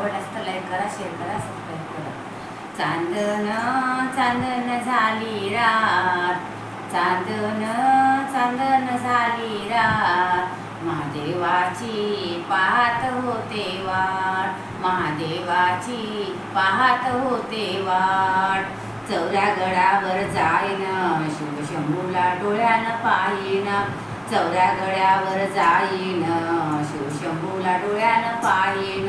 आवडल्यास तर लाईक करा, शेअर करा, सबस्क्राईब करा. चांदण चांदण झाली रात, चांदण चांदण झाली रात, महादेवाची पाहत होते वाट, महादेवाची पाहत होते वाट. चौऱ्या गडावर जाईन, शिवशंभूला डोळ्यानं पाहीन, चौऱ्या गडावर जाईन, शिवशंभूला डोळ्यानं पाहीन.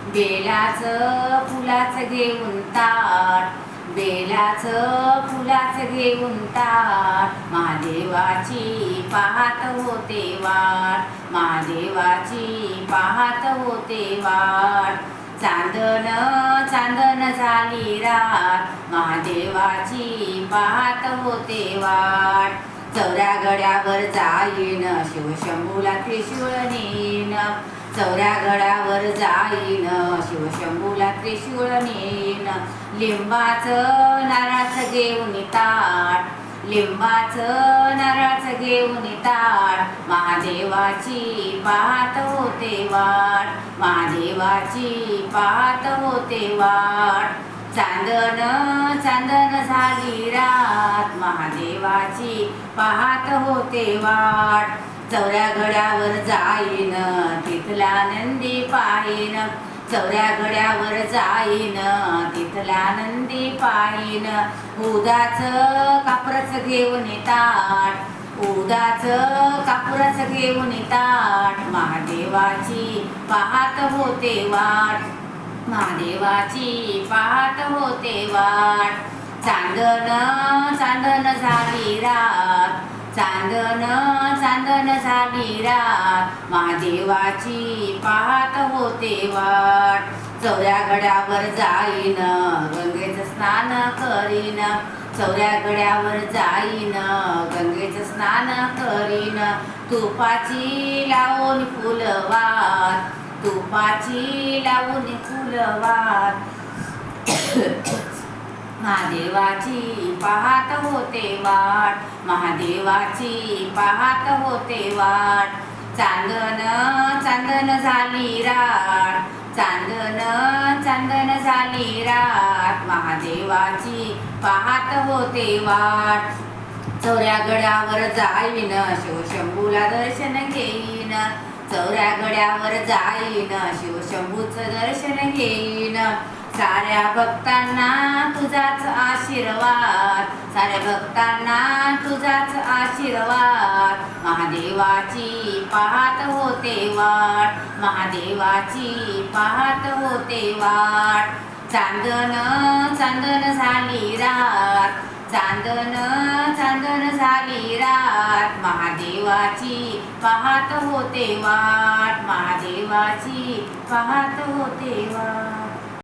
बेलाचं फुलाचं घेऊन ताट, बेलाचं फुलाचं घेऊन ताट, महादेवाची पाहत होते वाट, महादेवाची पाहत होते वाट. चांदण चांदण झाली रात, महादेवाची पाहत होते वाट. चौऱ्या गडावर जाईन, शिवशंभूला त्रिशूळ नेईन, चौऱ्या गडावर जाईन, शिवशंभूला त्रिशूळ नेईन. लिंबाचं नारळाचं घेऊन ताट, लिंबाचं नारळाचं घेऊन ताट, महादेवाची पाहत होते वाट, महादेवाची पाहत होते वाट. चांदण चांदण झाली रात, महादेवाची पाहत होते वाट. चौऱ्या गडावर जाईन, तिथला नंदी पाहीन, चौऱ्या गडावर जाईन, तिथला नंदी पाहीन. उदाचं कापूरच घेऊन ताट, उदाचं कापूरच घेऊन ताट, महादेवाची पाहत होते वाट, महादेवाची पाहत होते वाट. चांदण चांदण झाली रात, चांदण चांदण झाली रात, महादेवाची पाहत होते वाट. चौऱ्या गडावर जाईन, गंगेचं स्नान करीन, चौऱ्या गडावर जाईन, गंगेचं स्नान करीन. तुपाची लावून फुलवात, तुपाची लावून फुलवात, महादेवाची पाहत होते वाट, महादेवाची पाहत होते वाट. चांदण चांदण झाली रात, चांदण चांदण झाली रात, महादेवाची पाहत होते वाट. चौऱ्या गडावर जाईन, शिवशंभूला दर्शन घेईन, चौऱ्या गडावर जाईन, शिवशंभूचं दर्शन घेईन. साऱ्या भक्तांना तुझाच आशीर्वाद, साऱ्या भक्तांना तुझाच आशीर्वाद, महादेवाची पाहत होते वाट, महादेवाची पाहत होते वाट. चांदण चांदण झाली रात, चांदण चांदण झाली रात, महादेवाची पाहत होते वाट, महादेवाची पाहत होते वाट.